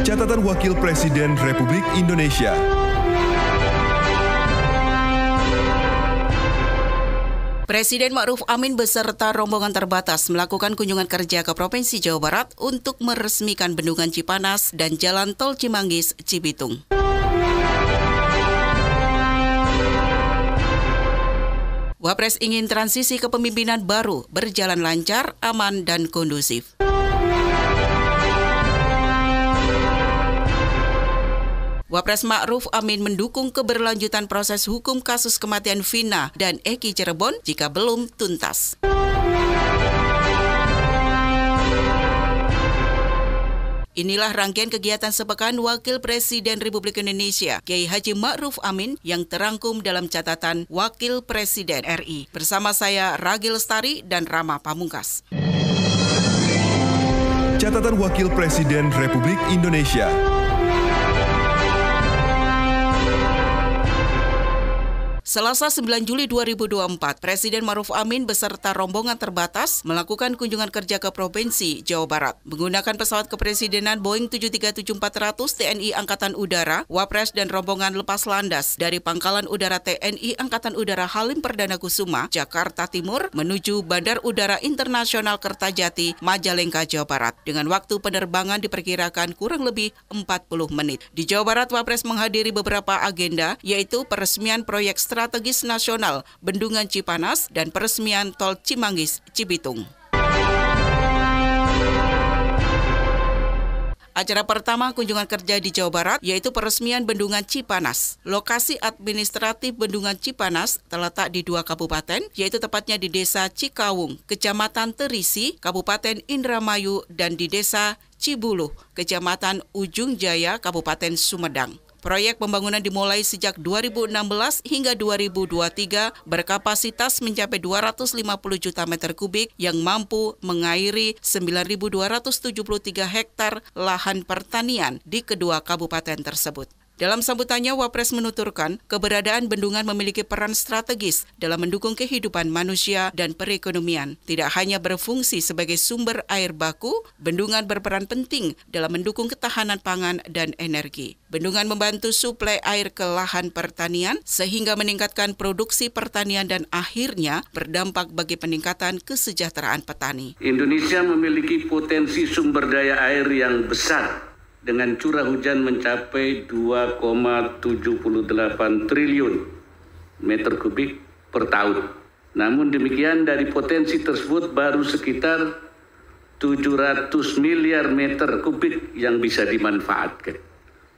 Catatan Wakil Presiden Republik Indonesia. Presiden Ma'ruf Amin beserta rombongan terbatas melakukan kunjungan kerja ke Provinsi Jawa Barat untuk meresmikan Bendungan Cipanas dan Jalan Tol Cimanggis Cibitung. Wapres ingin transisi kepemimpinan baru berjalan lancar, aman, dan kondusif. Wapres Ma'ruf Amin mendukung keberlanjutan proses hukum kasus kematian Vina dan Eki Cirebon jika belum tuntas. Inilah rangkaian kegiatan sepekan Wakil Presiden Republik Indonesia, Kiai Haji Ma'ruf Amin, yang terangkum dalam catatan Wakil Presiden RI. Bersama saya, Ragi Lestari dan Rama Pamungkas. Catatan Wakil Presiden Republik Indonesia. Selasa 9 Juli 2024, Presiden Ma'ruf Amin beserta rombongan terbatas melakukan kunjungan kerja ke Provinsi Jawa Barat. Menggunakan pesawat kepresidenan Boeing 737-400 TNI Angkatan Udara, Wapres dan rombongan lepas landas dari Pangkalan Udara TNI Angkatan Udara Halim Perdana Kusuma, Jakarta Timur, menuju Bandar Udara Internasional Kertajati, Majalengka, Jawa Barat. Dengan waktu penerbangan diperkirakan kurang lebih 40 menit. Di Jawa Barat, Wapres menghadiri beberapa agenda, yaitu peresmian proyek strategis nasional Bendungan Cipanas dan peresmian Tol Cimanggis Cibitung. Acara pertama kunjungan kerja di Jawa Barat yaitu peresmian Bendungan Cipanas. Lokasi administratif Bendungan Cipanas terletak di 2 kabupaten, yaitu tepatnya di Desa Cikawung, Kecamatan Terisi, Kabupaten Indramayu, dan di Desa Cibuluh, Kecamatan Ujung Jaya, Kabupaten Sumedang. Proyek pembangunan dimulai sejak 2016 hingga 2023 berkapasitas mencapai 250 juta meter kubik yang mampu mengairi 9.273 hektar lahan pertanian di kedua kabupaten tersebut. Dalam sambutannya, Wapres menuturkan keberadaan bendungan memiliki peran strategis dalam mendukung kehidupan manusia dan perekonomian. Tidak hanya berfungsi sebagai sumber air baku, bendungan berperan penting dalam mendukung ketahanan pangan dan energi. Bendungan membantu suplai air ke lahan pertanian sehingga meningkatkan produksi pertanian dan akhirnya berdampak bagi peningkatan kesejahteraan petani. Indonesia memiliki potensi sumber daya air yang besar, dengan curah hujan mencapai 2,78 triliun meter kubik per tahun. Namun demikian, dari potensi tersebut baru sekitar 700 miliar meter kubik yang bisa dimanfaatkan.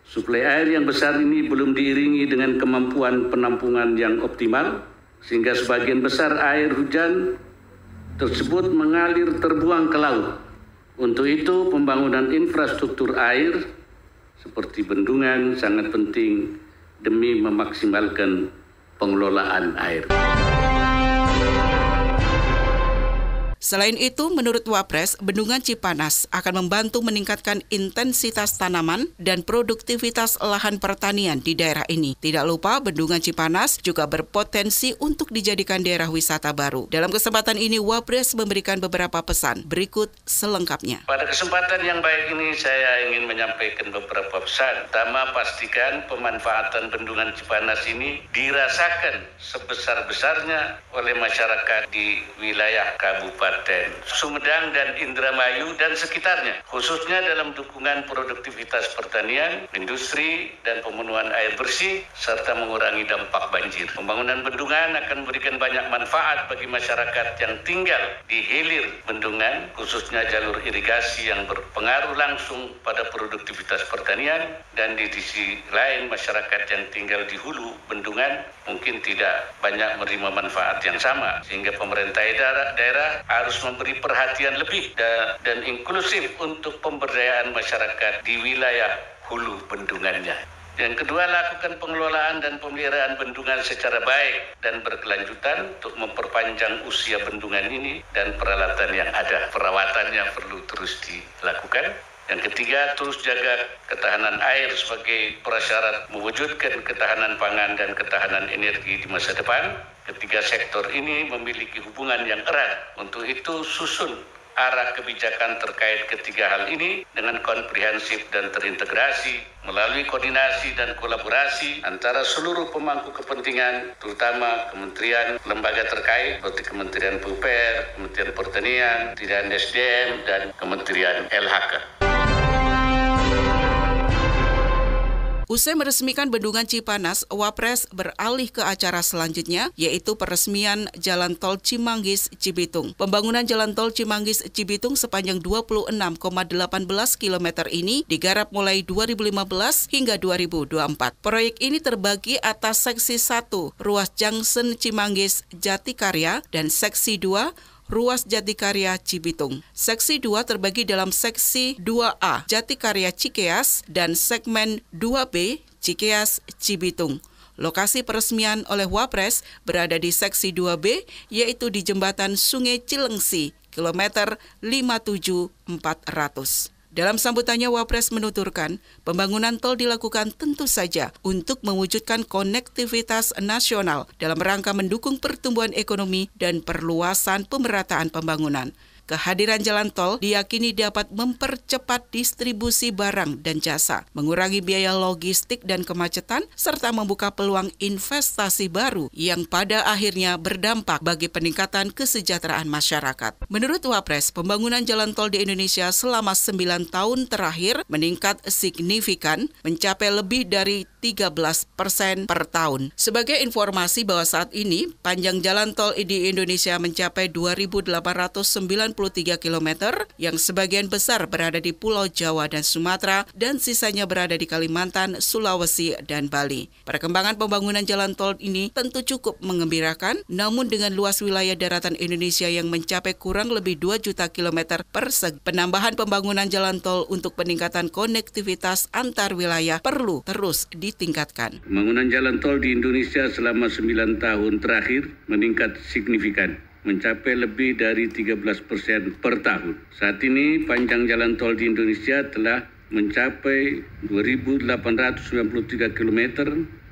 Suplai air yang besar ini belum diiringi dengan kemampuan penampungan yang optimal, sehingga sebagian besar air hujan tersebut mengalir terbuang ke laut. Untuk itu, pembangunan infrastruktur air seperti bendungan sangat penting demi memaksimalkan pengelolaan air. Selain itu, menurut Wapres, Bendungan Cipanas akan membantu meningkatkan intensitas tanaman dan produktivitas lahan pertanian di daerah ini. Tidak lupa, Bendungan Cipanas juga berpotensi untuk dijadikan daerah wisata baru. Dalam kesempatan ini, Wapres memberikan beberapa pesan. Berikut selengkapnya. Pada kesempatan yang baik ini, saya ingin menyampaikan beberapa pesan. Pertama, pastikan pemanfaatan Bendungan Cipanas ini dirasakan sebesar-besarnya oleh masyarakat di wilayah Kabupaten Sumedang dan Indramayu dan sekitarnya, khususnya dalam dukungan produktivitas pertanian, industri, dan pemenuhan air bersih, serta mengurangi dampak banjir. Pembangunan bendungan akan memberikan banyak manfaat bagi masyarakat yang tinggal di hilir bendungan, khususnya jalur irigasi yang berpengaruh langsung pada produktivitas pertanian, dan di sisi lain masyarakat yang tinggal di hulu bendungan mungkin tidak banyak menerima manfaat yang sama, sehingga pemerintah daerah harus memberi perhatian lebih dan inklusif untuk pemberdayaan masyarakat di wilayah hulu bendungannya. Yang kedua, lakukan pengelolaan dan pemeliharaan bendungan secara baik dan berkelanjutan untuk memperpanjang usia bendungan ini dan peralatan yang ada. Perawatannya perlu terus dilakukan. Yang ketiga, terus jaga ketahanan air sebagai prasyarat mewujudkan ketahanan pangan dan ketahanan energi di masa depan. Ketiga sektor ini memiliki hubungan yang erat. Untuk itu, susun arah kebijakan terkait ketiga hal ini dengan komprehensif dan terintegrasi melalui koordinasi dan kolaborasi antara seluruh pemangku kepentingan, terutama kementerian, lembaga terkait seperti Kementerian PUPR, Kementerian Pertanian, Kementerian SDM, dan Kementerian LHK. Usai meresmikan Bendungan Cipanas, Wapres beralih ke acara selanjutnya, yaitu peresmian Jalan Tol Cimanggis-Cibitung. Pembangunan Jalan Tol Cimanggis-Cibitung sepanjang 26,18 km ini digarap mulai 2015 hingga 2024. Proyek ini terbagi atas Seksi 1, ruas Junction Cimanggis-Jatikarya, dan Seksi 2, ruas Jatikarya Cibitung. Seksi 2 terbagi dalam Seksi 2A Jatikarya Cikeas dan segmen 2B Cikeas Cibitung. Lokasi peresmian oleh Wapres berada di Seksi 2B, yaitu di Jembatan Sungai Cilengsi, kilometer 57.400. Dalam sambutannya, Wapres menuturkan, pembangunan tol dilakukan tentu saja untuk mewujudkan konektivitas nasional dalam rangka mendukung pertumbuhan ekonomi dan perluasan pemerataan pembangunan. Kehadiran jalan tol diyakini dapat mempercepat distribusi barang dan jasa, mengurangi biaya logistik dan kemacetan, serta membuka peluang investasi baru yang pada akhirnya berdampak bagi peningkatan kesejahteraan masyarakat. Menurut Wapres, pembangunan jalan tol di Indonesia selama 9 tahun terakhir meningkat signifikan, mencapai lebih dari 13% per tahun. Sebagai informasi bahwa saat ini, panjang jalan tol di Indonesia mencapai 2.893 km, yang sebagian besar berada di Pulau Jawa dan Sumatera, dan sisanya berada di Kalimantan, Sulawesi, dan Bali. Perkembangan pembangunan jalan tol ini tentu cukup mengembirakan, namun dengan luas wilayah daratan Indonesia yang mencapai kurang lebih 2 juta kilometer persegi, penambahan pembangunan jalan tol untuk peningkatan konektivitas antar wilayah perlu terus ditingkatkan. Pembangunan jalan tol di Indonesia selama 9 tahun terakhir meningkat signifikan, mencapai lebih dari 13% per tahun. Saat ini panjang jalan tol di Indonesia telah mencapai 2.893 km,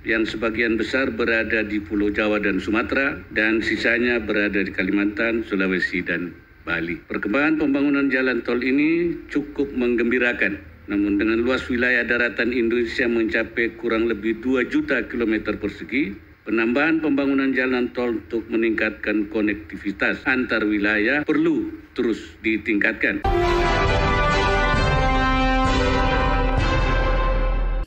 yang sebagian besar berada di Pulau Jawa dan Sumatera, dan sisanya berada di Kalimantan, Sulawesi, dan Bali. Perkembangan pembangunan jalan tol ini cukup menggembirakan. Namun dengan luas wilayah daratan Indonesia mencapai kurang lebih 2 juta kilometer persegi, penambahan pembangunan jalan tol untuk meningkatkan konektivitas antar wilayah perlu terus ditingkatkan.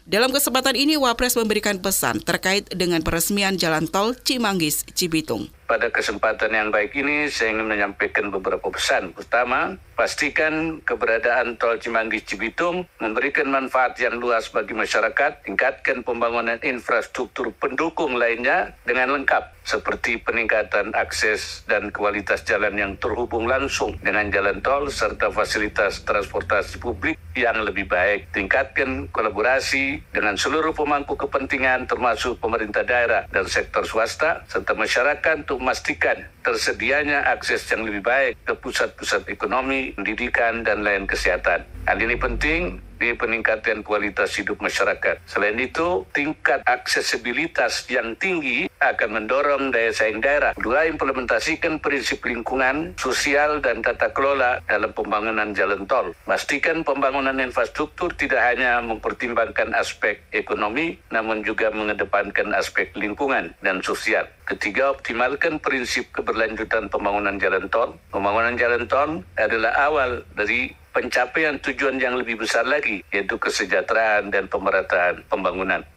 Dalam kesempatan ini, Wapres memberikan pesan terkait dengan peresmian jalan tol Cimanggis-Cibitung. Pada kesempatan yang baik ini, saya ingin menyampaikan beberapa pesan. Pertama, pastikan keberadaan tol Cimanggis-Cibitung memberikan manfaat yang luas bagi masyarakat, tingkatkan pembangunan infrastruktur pendukung lainnya dengan lengkap, seperti peningkatan akses dan kualitas jalan yang terhubung langsung dengan jalan tol, serta fasilitas transportasi publik yang lebih baik. Tingkatkan kolaborasi dengan seluruh pemangku kepentingan, termasuk pemerintah daerah dan sektor swasta, serta masyarakat untuk memastikan tersedianya akses yang lebih baik ke pusat-pusat ekonomi, pendidikan, dan layanan kesehatan. Hal ini penting di peningkatan kualitas hidup masyarakat. Selain itu, tingkat aksesibilitas yang tinggi akan mendorong daya saing daerah. Kedua, implementasikan prinsip lingkungan, sosial, dan tata kelola dalam pembangunan jalan tol. Pastikan pembangunan infrastruktur tidak hanya mempertimbangkan aspek ekonomi, namun juga mengedepankan aspek lingkungan dan sosial. Ketiga, optimalkan prinsip keberlanjutan pembangunan jalan tol. Pembangunan jalan tol adalah awal dari pencapaian tujuan yang lebih besar lagi, yaitu kesejahteraan dan pemerataan pembangunan.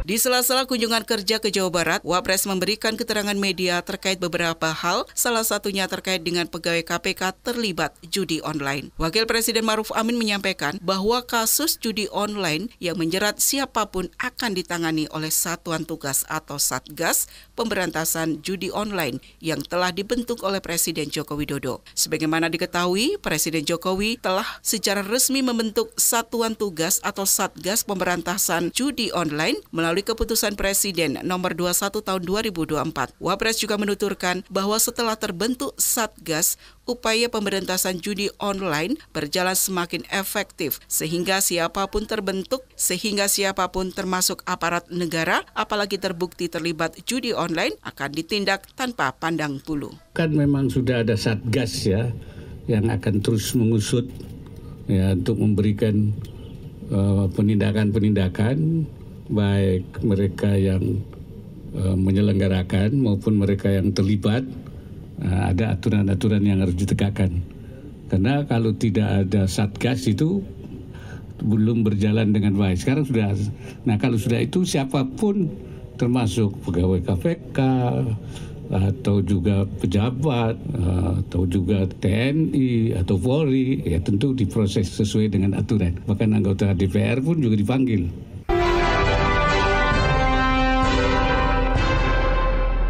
Di sela-sela kunjungan kerja ke Jawa Barat, Wapres memberikan keterangan media terkait beberapa hal, salah satunya terkait dengan pegawai KPK terlibat judi online. Wakil Presiden Maruf Amin menyampaikan bahwa kasus judi online yang menjerat siapapun akan ditangani oleh Satuan Tugas atau Satgas Pemberantasan Judi Online yang telah dibentuk oleh Presiden Joko Widodo. Sebagaimana diketahui, Presiden Jokowi telah secara resmi membentuk Satuan Tugas atau Satgas Pemberantasan Judi Online melalui melalui keputusan Presiden nomor 21 tahun 2024. Wapres juga menuturkan bahwa setelah terbentuk Satgas, upaya pemberantasan judi online berjalan semakin efektif sehingga siapapun termasuk aparat negara, apalagi terbukti terlibat judi online akan ditindak tanpa pandang bulu. Kan memang sudah ada Satgas ya yang akan terus mengusut ya untuk memberikan penindakan baik mereka yang menyelenggarakan maupun mereka yang terlibat. Ada aturan-aturan yang harus ditegakkan. Karena kalau tidak ada Satgas itu belum berjalan dengan baik. Sekarang sudah. Nah, kalau sudah itu siapapun termasuk pegawai KPK atau juga pejabat atau juga TNI atau Polri ya tentu diproses sesuai dengan aturan. Bahkan anggota DPR pun juga dipanggil.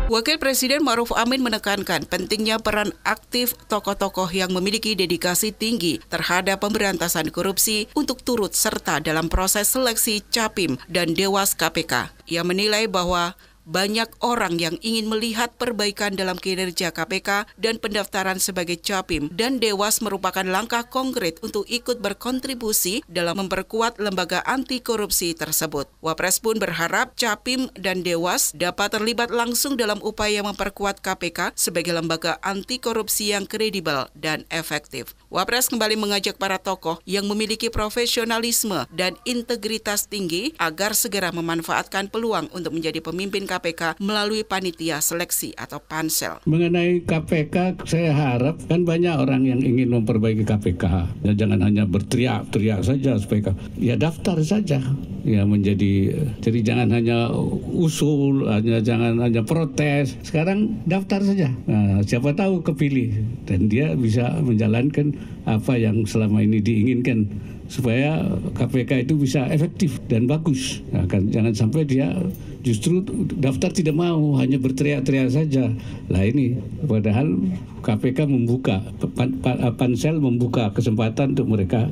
Wakil Presiden Ma'ruf Amin menekankan pentingnya peran aktif tokoh-tokoh yang memiliki dedikasi tinggi terhadap pemberantasan korupsi untuk turut serta dalam proses seleksi Capim dan Dewas KPK. Ia menilai bahwa banyak orang yang ingin melihat perbaikan dalam kinerja KPK dan pendaftaran sebagai Capim dan Dewas merupakan langkah konkret untuk ikut berkontribusi dalam memperkuat lembaga anti korupsi tersebut. Wapres pun berharap Capim dan Dewas dapat terlibat langsung dalam upaya memperkuat KPK sebagai lembaga anti korupsi yang kredibel dan efektif. Wapres kembali mengajak para tokoh yang memiliki profesionalisme dan integritas tinggi agar segera memanfaatkan peluang untuk menjadi pemimpin KPK melalui panitia seleksi atau pansel. Mengenai KPK, saya harap kan banyak orang yang ingin memperbaiki KPK. Ya, jangan hanya berteriak-teriak saja supaya ya daftar saja. Ya jadi jangan hanya usul, jangan hanya protes. Sekarang daftar saja. Nah, siapa tahu kepilih dan dia bisa menjalankan apa yang selama ini diinginkan supaya KPK itu bisa efektif dan bagus. Nah, jangan sampai dia justru daftar tidak mau, hanya berteriak-teriak saja. Lah ini padahal KPK membuka, pansel membuka kesempatan untuk mereka.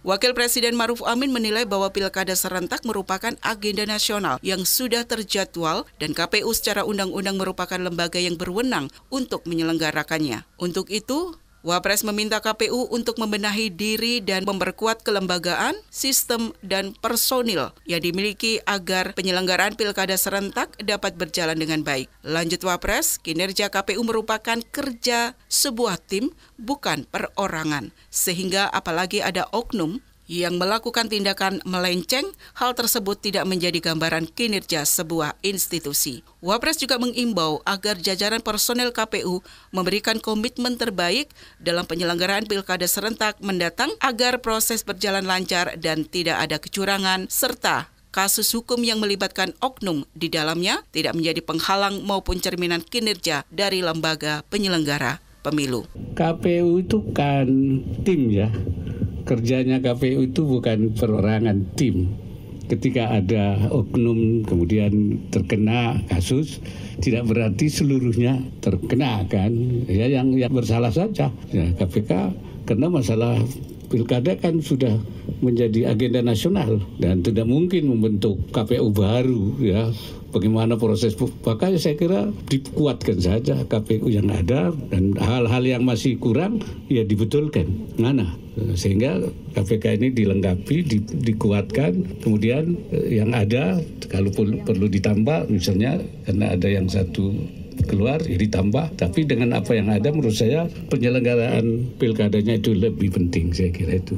Wakil Presiden Ma'ruf Amin menilai bahwa pilkada serentak merupakan agenda nasional yang sudah terjadwal dan KPU secara undang-undang merupakan lembaga yang berwenang untuk menyelenggarakannya. Untuk itu, Wapres meminta KPU untuk membenahi diri dan memperkuat kelembagaan, sistem, dan personil yang dimiliki agar penyelenggaraan pilkada serentak dapat berjalan dengan baik. Lanjut Wapres, kinerja KPU merupakan kerja sebuah tim, bukan perorangan. Sehingga apalagi ada oknum yang melakukan tindakan melenceng, hal tersebut tidak menjadi gambaran kinerja sebuah institusi. Wapres juga mengimbau agar jajaran personel KPU memberikan komitmen terbaik dalam penyelenggaraan pilkada serentak mendatang agar proses berjalan lancar dan tidak ada kecurangan, serta kasus hukum yang melibatkan oknum di dalamnya tidak menjadi penghalang maupun cerminan kinerja dari lembaga penyelenggara pemilu. KPU itu kan tim ya. Kerjanya KPU itu bukan perorangan, tim. Ketika ada oknum kemudian terkena kasus, tidak berarti seluruhnya terkena kan. Ya yang bersalah saja. Ya, KPK karena masalah pilkada kan sudah menjadi agenda nasional dan tidak mungkin membentuk KPU baru ya. Bagaimana proses, makanya saya kira dikuatkan saja KPU yang ada dan hal-hal yang masih kurang ya dibetulkan mana sehingga KPK ini dilengkapi, dikuatkan, kemudian yang ada kalau perlu ditambah misalnya karena ada yang satu keluar ya ditambah, tapi dengan apa yang ada menurut saya penyelenggaraan pilkadanya itu lebih penting, saya kira itu.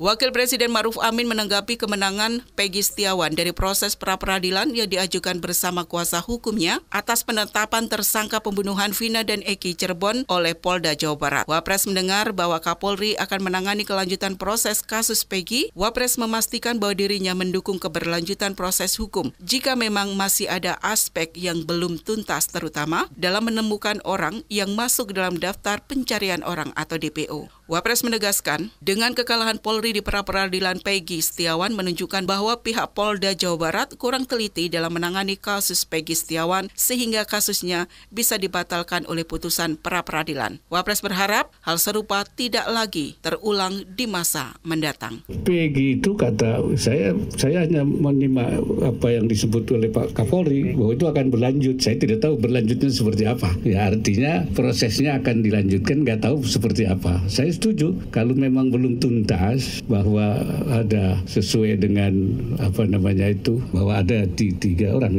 Wakil Presiden Ma'ruf Amin menanggapi kemenangan Peggy Setiawan dari proses pra-peradilan yang diajukan bersama kuasa hukumnya atas penetapan tersangka pembunuhan Vina dan Eki Cirebon oleh Polda Jawa Barat. Wapres mendengar bahwa Kapolri akan menangani kelanjutan proses kasus Peggy. Wapres memastikan bahwa dirinya mendukung keberlanjutan proses hukum jika memang masih ada aspek yang belum tuntas, terutama dalam menemukan orang yang masuk dalam daftar pencarian orang atau DPO. Wapres menegaskan, dengan kekalahan Polri di pra-peradilan Peggy Setiawan menunjukkan bahwa pihak Polda Jawa Barat kurang teliti dalam menangani kasus Peggy Setiawan sehingga kasusnya bisa dibatalkan oleh putusan pra-peradilan. Wapres berharap hal serupa tidak lagi terulang di masa mendatang. Peggy itu kata saya hanya menyimak apa yang disebut oleh Pak Kapolri bahwa itu akan berlanjut. Saya tidak tahu berlanjutnya seperti apa. Ya artinya prosesnya akan dilanjutkan, nggak tahu seperti apa. Saya setuju kalau memang belum tuntas bahwa ada sesuai dengan bahwa ada tiga orang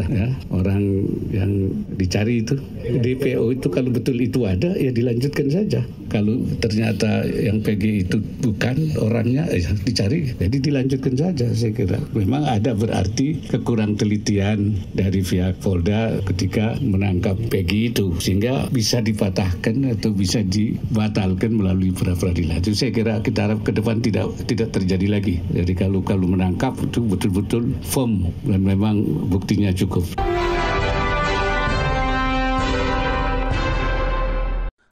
ya orang yang dicari itu DPO itu, kalau betul itu ada ya dilanjutkan saja. Kalau ternyata yang PG itu bukan orangnya ya dicari, jadi dilanjutkan saja. Saya kira memang ada berarti kekurang telitian dari pihak Polda ketika menangkap PG itu sehingga bisa dipatahkan atau bisa dibatalkan melalui pra-peradilan. Itu saya kira kita harap ke depan tidak terjadi lagi. Jadi kalau menangkap itu betul-betul firm dan memang buktinya cukup.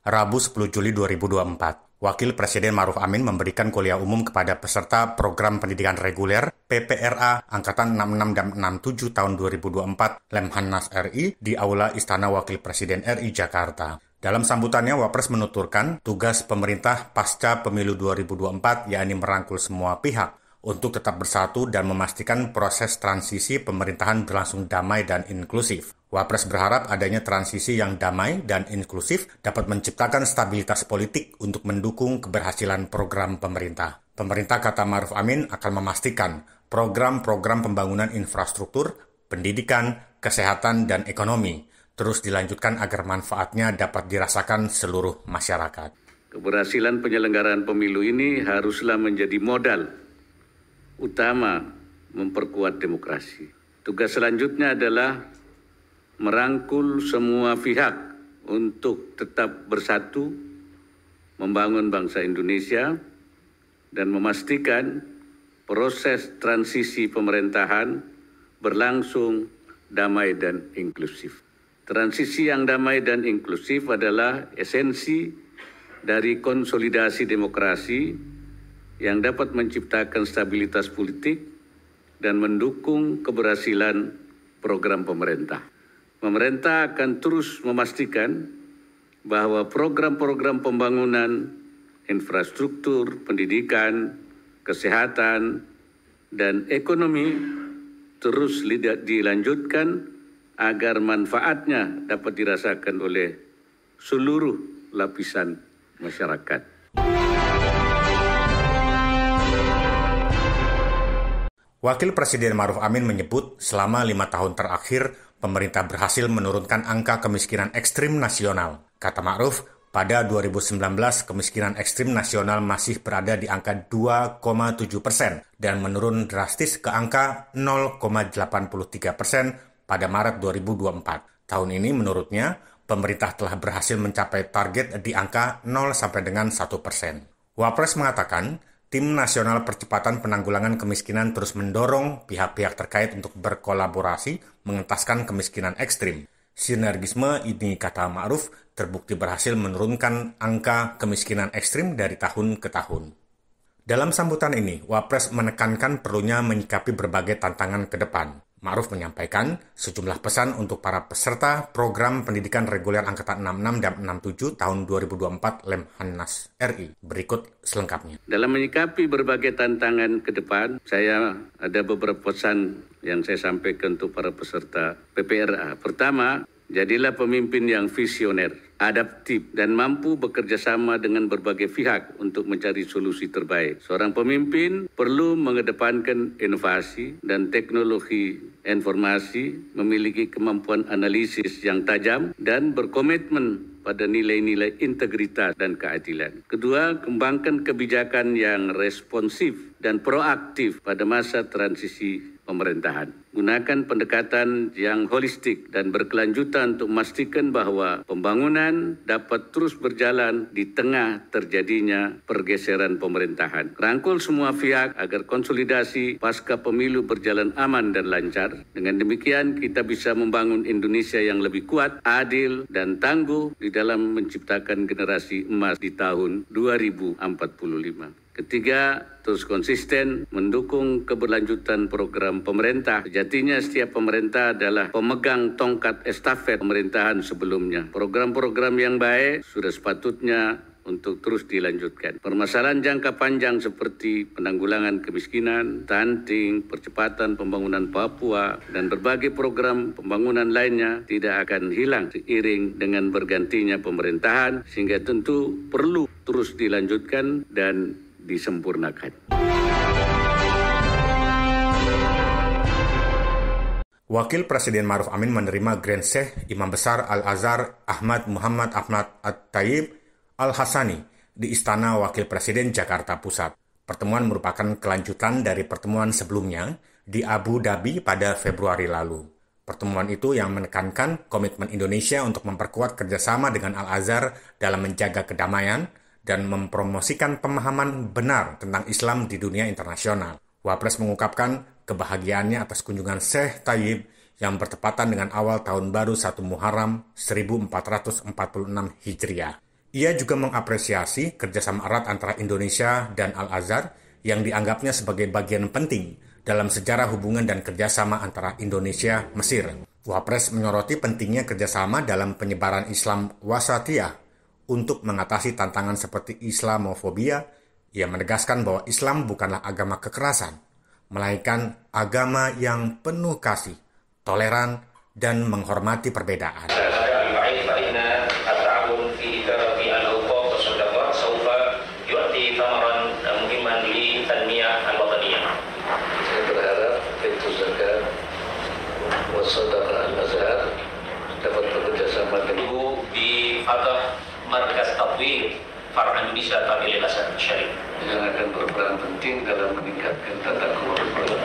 Rabu 10 Juli 2024, Wakil Presiden Ma'ruf Amin memberikan kuliah umum kepada peserta program pendidikan reguler PPRA Angkatan 66 dan 67 tahun 2024 Lemhanas RI di Aula Istana Wakil Presiden RI Jakarta. Dalam sambutannya, Wapres menuturkan tugas pemerintah pasca pemilu 2024 yakni merangkul semua pihak untuk tetap bersatu dan memastikan proses transisi pemerintahan berlangsung damai dan inklusif. Wapres berharap adanya transisi yang damai dan inklusif dapat menciptakan stabilitas politik untuk mendukung keberhasilan program pemerintah. Pemerintah, kata Ma'ruf Amin, akan memastikan program-program pembangunan infrastruktur, pendidikan, kesehatan, dan ekonomi terus dilanjutkan agar manfaatnya dapat dirasakan seluruh masyarakat. Keberhasilan penyelenggaraan pemilu ini haruslah menjadi modal utama memperkuat demokrasi. Tugas selanjutnya adalah merangkul semua pihak untuk tetap bersatu, membangun bangsa Indonesia, dan memastikan proses transisi pemerintahan berlangsung damai dan inklusif. Transisi yang damai dan inklusif adalah esensi dari konsolidasi demokrasi yang dapat menciptakan stabilitas politik dan mendukung keberhasilan program pemerintah. Pemerintah akan terus memastikan bahwa program-program pembangunan, infrastruktur, pendidikan, kesehatan, dan ekonomi terus dilanjutkan agar manfaatnya dapat dirasakan oleh seluruh lapisan masyarakat. Wakil Presiden Ma'ruf Amin menyebut selama 5 tahun terakhir, pemerintah berhasil menurunkan angka kemiskinan ekstrim nasional. Kata Ma'ruf, pada 2019 kemiskinan ekstrim nasional masih berada di angka 2,7% dan menurun drastis ke angka 0,83% pada Maret 2024. Tahun ini menurutnya, pemerintah telah berhasil mencapai target di angka 0 sampai dengan 1%. Wapres mengatakan, Tim Nasional Percepatan Penanggulangan Kemiskinan terus mendorong pihak-pihak terkait untuk berkolaborasi mengentaskan kemiskinan ekstrim. Sinergisme ini, kata Ma'ruf, terbukti berhasil menurunkan angka kemiskinan ekstrim dari tahun ke tahun. Dalam sambutan ini, Wapres menekankan perlunya menyikapi berbagai tantangan ke depan. Ma'ruf menyampaikan sejumlah pesan untuk para peserta program pendidikan reguler Angkatan 66 dan 67 tahun 2024 Lemhanas RI. Berikut selengkapnya. Dalam menyikapi berbagai tantangan ke depan, saya ada beberapa pesan yang saya sampaikan untuk para peserta PPRA. Pertama, jadilah pemimpin yang visioner, adaptif, dan mampu bekerja sama dengan berbagai pihak untuk mencari solusi terbaik. Seorang pemimpin perlu mengedepankan inovasi dan teknologi informasi, memiliki kemampuan analisis yang tajam, dan berkomitmen pada nilai-nilai integritas dan keadilan. Kedua, kembangkan kebijakan yang responsif dan proaktif pada masa transisi pemerintahan. Gunakan pendekatan yang holistik dan berkelanjutan untuk memastikan bahwa pembangunan dapat terus berjalan di tengah terjadinya pergeseran pemerintahan. Rangkul semua pihak agar konsolidasi pasca pemilu berjalan aman dan lancar. Dengan demikian kita bisa membangun Indonesia yang lebih kuat, adil, dan tangguh di dalam menciptakan generasi emas di tahun 2045. Ketiga, terus konsisten mendukung keberlanjutan program pemerintah. Sejatinya setiap pemerintah adalah pemegang tongkat estafet pemerintahan sebelumnya. Program-program yang baik sudah sepatutnya untuk terus dilanjutkan. Permasalahan jangka panjang seperti penanggulangan kemiskinan, stunting, percepatan pembangunan Papua, dan berbagai program pembangunan lainnya tidak akan hilang seiring dengan bergantinya pemerintahan, sehingga tentu perlu terus dilanjutkan dan disempurnakan. Wakil Presiden Ma'ruf Amin menerima Grand Sheikh Imam Besar Al-Azhar Ahmad Muhammad Ahmad At-Tayyib Al-Hasani di Istana Wakil Presiden Jakarta Pusat. Pertemuan merupakan kelanjutan dari pertemuan sebelumnya di Abu Dhabi pada Februari lalu. Pertemuan itu yang menekankan komitmen Indonesia untuk memperkuat kerjasama dengan Al-Azhar dalam menjaga kedamaian dan mempromosikan pemahaman benar tentang Islam di dunia internasional. Wapres mengungkapkan kebahagiaannya atas kunjungan Syekh Tayyib yang bertepatan dengan awal tahun baru 1 Muharram 1446 Hijriah. Ia juga mengapresiasi kerjasama erat antara Indonesia dan Al-Azhar yang dianggapnya sebagai bagian penting dalam sejarah hubungan dan kerjasama antara Indonesia-Mesir. Wapres menyoroti pentingnya kerjasama dalam penyebaran Islam wasatiyah untuk mengatasi tantangan seperti Islamofobia. Ia menegaskan bahwa Islam bukanlah agama kekerasan, melainkan agama yang penuh kasih, toleran, dan menghormati perbedaan. Saya berharap itu zakat wassadaqah Al-Azhar dapat bekerjasama dengan di Fatah Markas Tatwir Far'a Indonesia Tabil Al-Azhar Syarif yang akan berperan penting dalam meningkatkan tata kelola.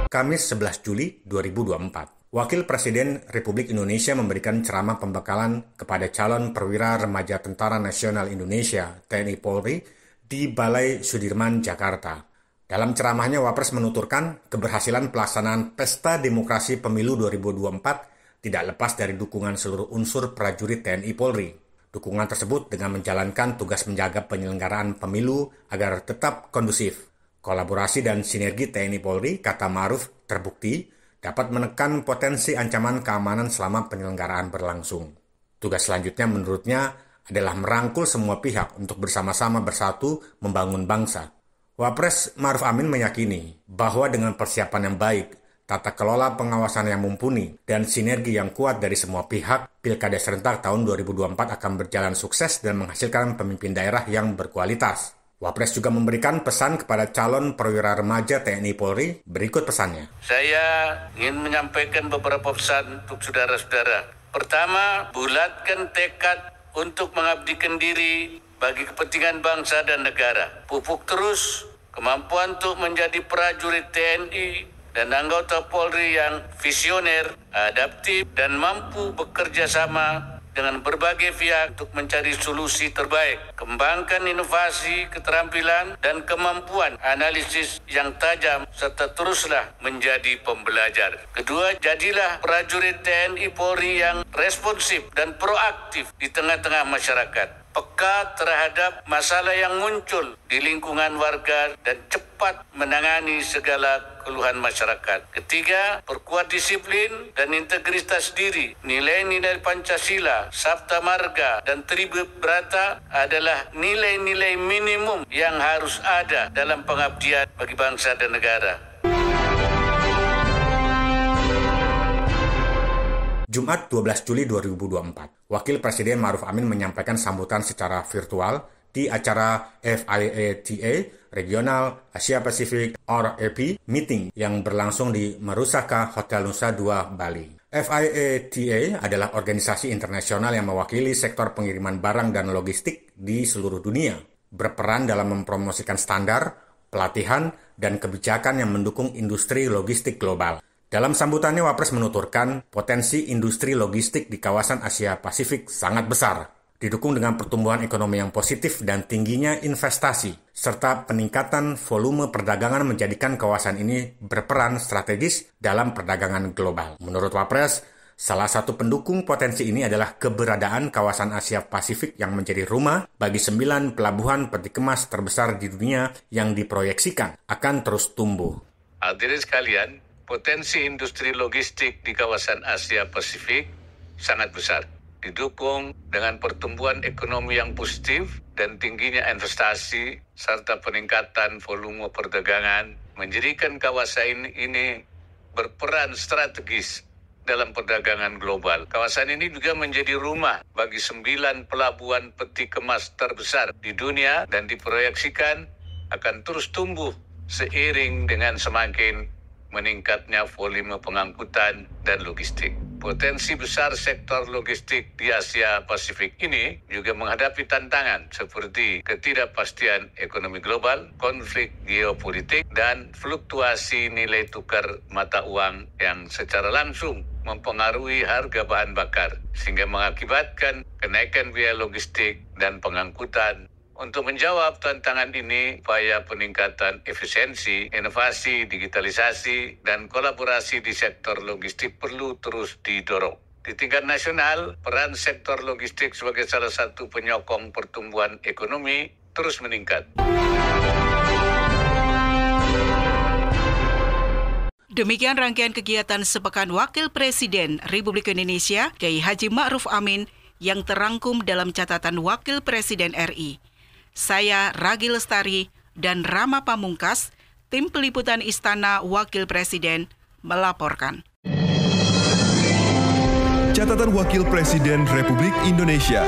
Kamis 11 Juli 2024, Wakil Presiden Republik Indonesia memberikan ceramah pembekalan kepada calon perwira remaja Tentara Nasional Indonesia (TNI Polri) di Balai Sudirman, Jakarta. Dalam ceramahnya, Wapres menuturkan keberhasilan pelaksanaan Pesta Demokrasi Pemilu 2024 tidak lepas dari dukungan seluruh unsur prajurit TNI Polri. Dukungan tersebut dengan menjalankan tugas menjaga penyelenggaraan pemilu agar tetap kondusif. Kolaborasi dan sinergi TNI Polri, kata Ma'ruf, terbukti dapat menekan potensi ancaman keamanan selama penyelenggaraan berlangsung. Tugas selanjutnya menurutnya adalah merangkul semua pihak untuk bersama-sama bersatu membangun bangsa. Wapres Ma'ruf Amin meyakini bahwa dengan persiapan yang baik, tata kelola pengawasan yang mumpuni, dan sinergi yang kuat dari semua pihak, Pilkada serentak tahun 2024 akan berjalan sukses dan menghasilkan pemimpin daerah yang berkualitas. Wapres juga memberikan pesan kepada calon perwira remaja TNI Polri. Berikut pesannya. Saya ingin menyampaikan beberapa pesan untuk saudara-saudara. Pertama, bulatkan tekad untuk mengabdikan diri bagi kepentingan bangsa dan negara. Pupuk terus kemampuan untuk menjadi prajurit TNI dan anggota Polri yang visioner, adaptif, dan mampu bekerja sama dengan berbagai pihak untuk mencari solusi terbaik. Kembangkan inovasi, keterampilan, dan kemampuan analisis yang tajam, serta teruslah menjadi pembelajar. Kedua, jadilah prajurit TNI Polri yang responsif dan proaktif di tengah-tengah masyarakat. Peka terhadap masalah yang muncul di lingkungan warga dan cepat menangani segala keluhan masyarakat. Ketiga, perkuat disiplin dan integritas diri. Nilai-nilai Pancasila, Sabta Marga, dan Tribrata adalah nilai-nilai minimum yang harus ada dalam pengabdian bagi bangsa dan negara. Jumat 12 Juli 2024, Wakil Presiden Ma'ruf Amin menyampaikan sambutan secara virtual di acara FIATA Regional Asia Pasifik RAP Meeting yang berlangsung di Marusaka Hotel Nusa Dua, Bali. FIATA adalah organisasi internasional yang mewakili sektor pengiriman barang dan logistik di seluruh dunia, berperan dalam mempromosikan standar, pelatihan, dan kebijakan yang mendukung industri logistik global. Dalam sambutannya, Wapres menuturkan potensi industri logistik di kawasan Asia Pasifik sangat besar, didukung dengan pertumbuhan ekonomi yang positif dan tingginya investasi, serta peningkatan volume perdagangan menjadikan kawasan ini berperan strategis dalam perdagangan global. Menurut Wapres, salah satu pendukung potensi ini adalah keberadaan kawasan Asia Pasifik yang menjadi rumah bagi 9 pelabuhan peti kemas terbesar di dunia yang diproyeksikan akan terus tumbuh. Hadirin sekalian, potensi industri logistik di kawasan Asia Pasifik sangat besar, didukung dengan pertumbuhan ekonomi yang positif dan tingginya investasi serta peningkatan volume perdagangan, menjadikan kawasan ini berperan strategis dalam perdagangan global. Kawasan ini juga menjadi rumah bagi 9 pelabuhan peti kemas terbesar di dunia dan diproyeksikan akan terus tumbuh seiring dengan semakin meningkatnya volume pengangkutan dan logistik. Potensi besar sektor logistik di Asia Pasifik ini juga menghadapi tantangan seperti ketidakpastian ekonomi global, konflik geopolitik, dan fluktuasi nilai tukar mata uang yang secara langsung mempengaruhi harga bahan bakar, sehingga mengakibatkan kenaikan biaya logistik dan pengangkutan. Untuk menjawab tantangan ini, upaya peningkatan efisiensi, inovasi, digitalisasi, dan kolaborasi di sektor logistik perlu terus didorong. Di tingkat nasional, peran sektor logistik sebagai salah satu penyokong pertumbuhan ekonomi terus meningkat. Demikian rangkaian kegiatan Sepekan Wakil Presiden Republik Indonesia, Kiai Haji Ma'ruf Amin, yang terangkum dalam catatan Wakil Presiden RI. Saya Ragi Lestari dan Rama Pamungkas, tim peliputan Istana Wakil Presiden, melaporkan. Catatan Wakil Presiden Republik Indonesia.